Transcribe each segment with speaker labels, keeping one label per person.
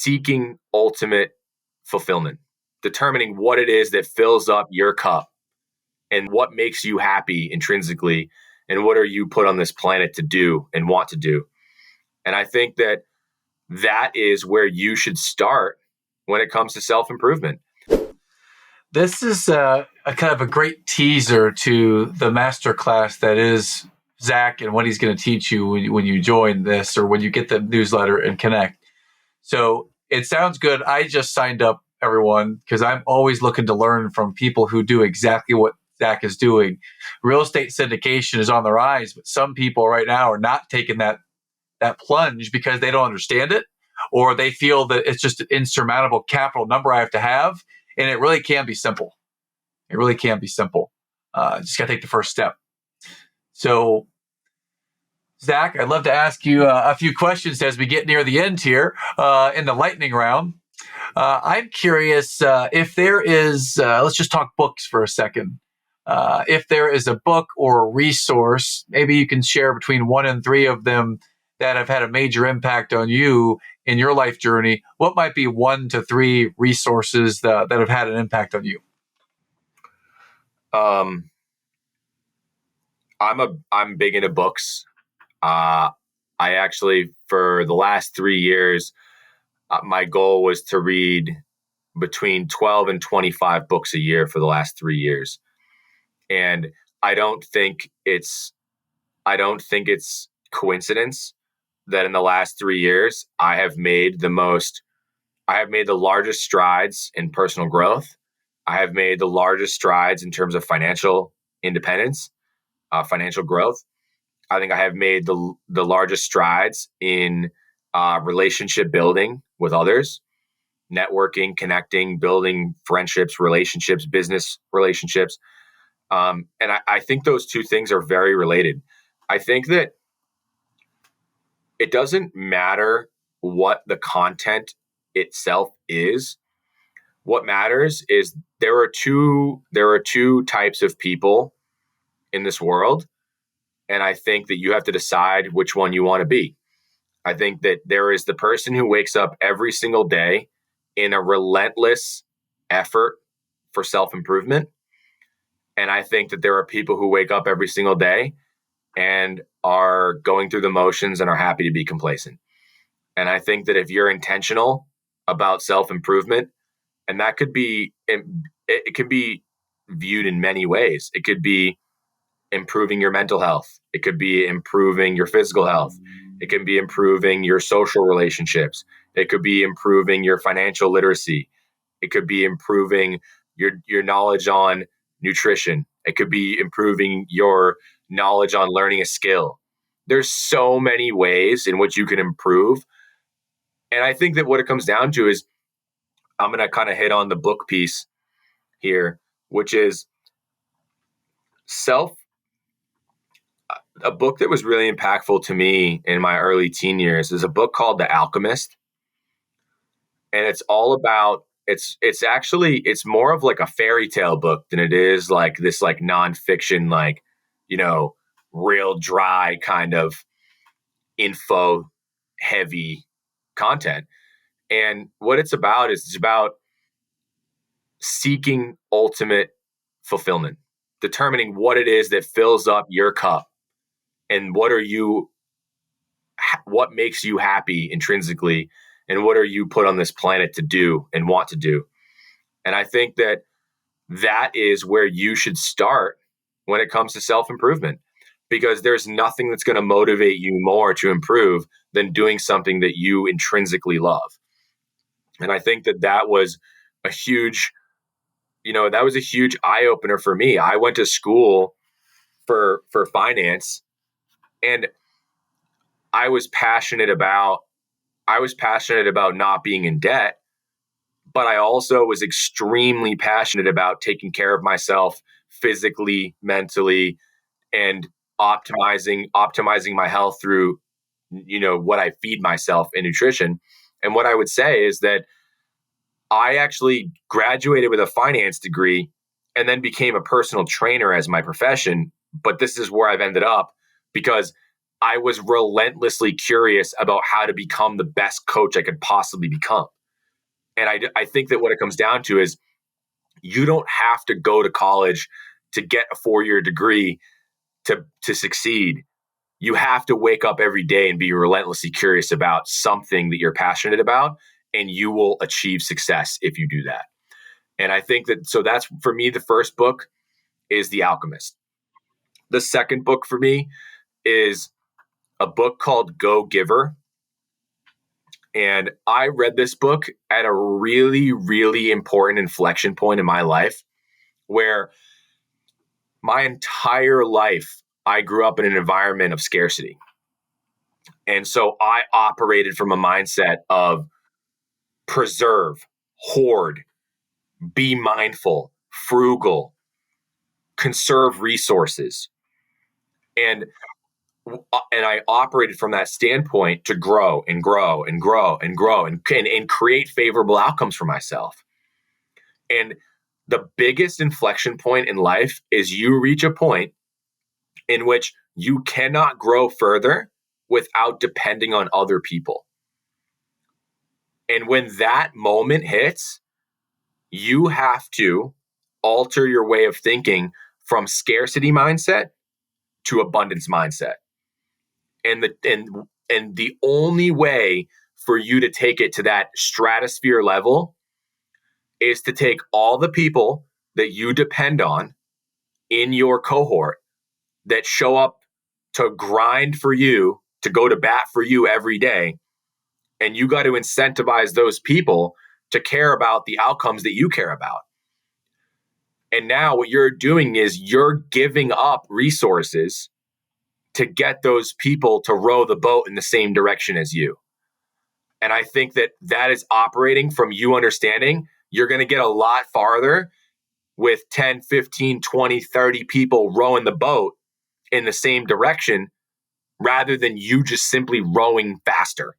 Speaker 1: seeking ultimate fulfillment, determining what it is that fills up your cup and what makes you happy intrinsically and what are you put on this planet to do and want to do. And I think that that is where you should start when it comes to self-improvement.
Speaker 2: This is a kind of a great teaser to the masterclass that is Zach and what he's going to teach you when you join this or when you get the newsletter and connect. So it sounds good. I just signed up, everyone, because I'm always looking to learn from people who do exactly what Zach is doing. Real estate syndication is on the rise, but some people right now are not taking that plunge because they don't understand it, or they feel that it's just an insurmountable capital number I have to have. And it really can be simple. It really can be simple. Just got to take the first step. So, Zach, I'd love to ask you a few questions as we get near the end here in the lightning round. I'm curious if there is, let's just talk books for a second. If there is a book or a resource, maybe you can share between 1 and 3 of them that have had a major impact on you in your life journey. What might be 1 to 3 resources that have had an impact on you?
Speaker 1: I'm big into books. I actually, for the last 3 years, my goal was to read between 12 and 25 books a year for the last 3 years. And I don't think it's coincidence that in the last 3 years, I have made the largest strides in personal growth. I have made the largest strides in terms of financial independence, financial growth. I think I have made the largest strides in relationship building with others, networking, connecting, building friendships, relationships, business relationships. And I think those two things are very related. I think that it doesn't matter what the content itself is. What matters is there are two types of people in this world. And I think that you have to decide which one you want to be. I think that there is the person who wakes up every single day in a relentless effort for self-improvement. And I think that there are people who wake up every single day and are going through the motions and are happy to be complacent. And I think that if you're intentional about self-improvement, and that could be, it could be viewed in many ways. It could be improving your mental health. It could be improving your physical health. It can be improving your social relationships. It could be improving your financial literacy. It could be improving your knowledge on nutrition. It could be improving your knowledge on learning a skill. There's so many ways in which you can improve. And I think that what it comes down to is, I'm going to kind of hit on the book piece here, which is a book that was really impactful to me in my early teen years is a book called The Alchemist. And it's all about, it's more of like a fairy tale book than it is like this like nonfiction, like, real dry kind of info heavy content. And what it's about is it's about seeking ultimate fulfillment, determining what it is that fills up your cup and what makes you happy intrinsically and what are you put on this planet to do and want to do. And I think that that is where you should start when it comes to self-improvement, because there's nothing that's going to motivate you more to improve than doing something that you intrinsically love. And I think that was a huge eye opener for me. I went to school for finance, and I was passionate about not being in debt, but I also was extremely passionate about taking care of myself physically, mentally, and optimizing my health through, what I feed myself in nutrition. And what I would say is that I actually graduated with a finance degree and then became a personal trainer as my profession. But this is where I've ended up because I was relentlessly curious about how to become the best coach I could possibly become. And I think that what it comes down to is you don't have to go to college to get a 4-year degree to succeed. You have to wake up every day and be relentlessly curious about something that you're passionate about, and you will achieve success if you do that. And I think that, so that's for me, the first book is The Alchemist. The second book for me is a book called Go Giver. And I read this book at a really, really important inflection point in my life where my entire life I grew up in an environment of scarcity. And so I operated from a mindset of preserve, hoard, be mindful, frugal, conserve resources. And I operated from that standpoint to grow and grow and grow and grow and create favorable outcomes for myself. And the biggest inflection point in life is you reach a point in which you cannot grow further without depending on other people. And when that moment hits, you have to alter your way of thinking from scarcity mindset to abundance mindset. And the only way for you to take it to that stratosphere level is to take all the people that you depend on in your cohort that show up to grind for you, to go to bat for you every day. And you got to incentivize those people to care about the outcomes that you care about. And now what you're doing is you're giving up resources to get those people to row the boat in the same direction as you. And I think that that is operating from you understanding you're going to get a lot farther with 10, 15, 20, 30 people rowing the boat in the same direction rather than you just simply rowing faster.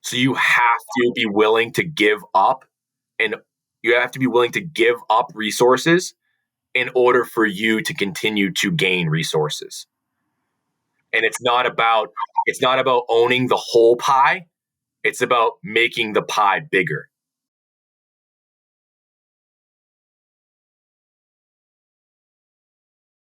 Speaker 1: So you have to be willing to give up, and you have to be willing to give up resources in order for you to continue to gain resources. And it's not about owning the whole pie. It's about making the pie bigger.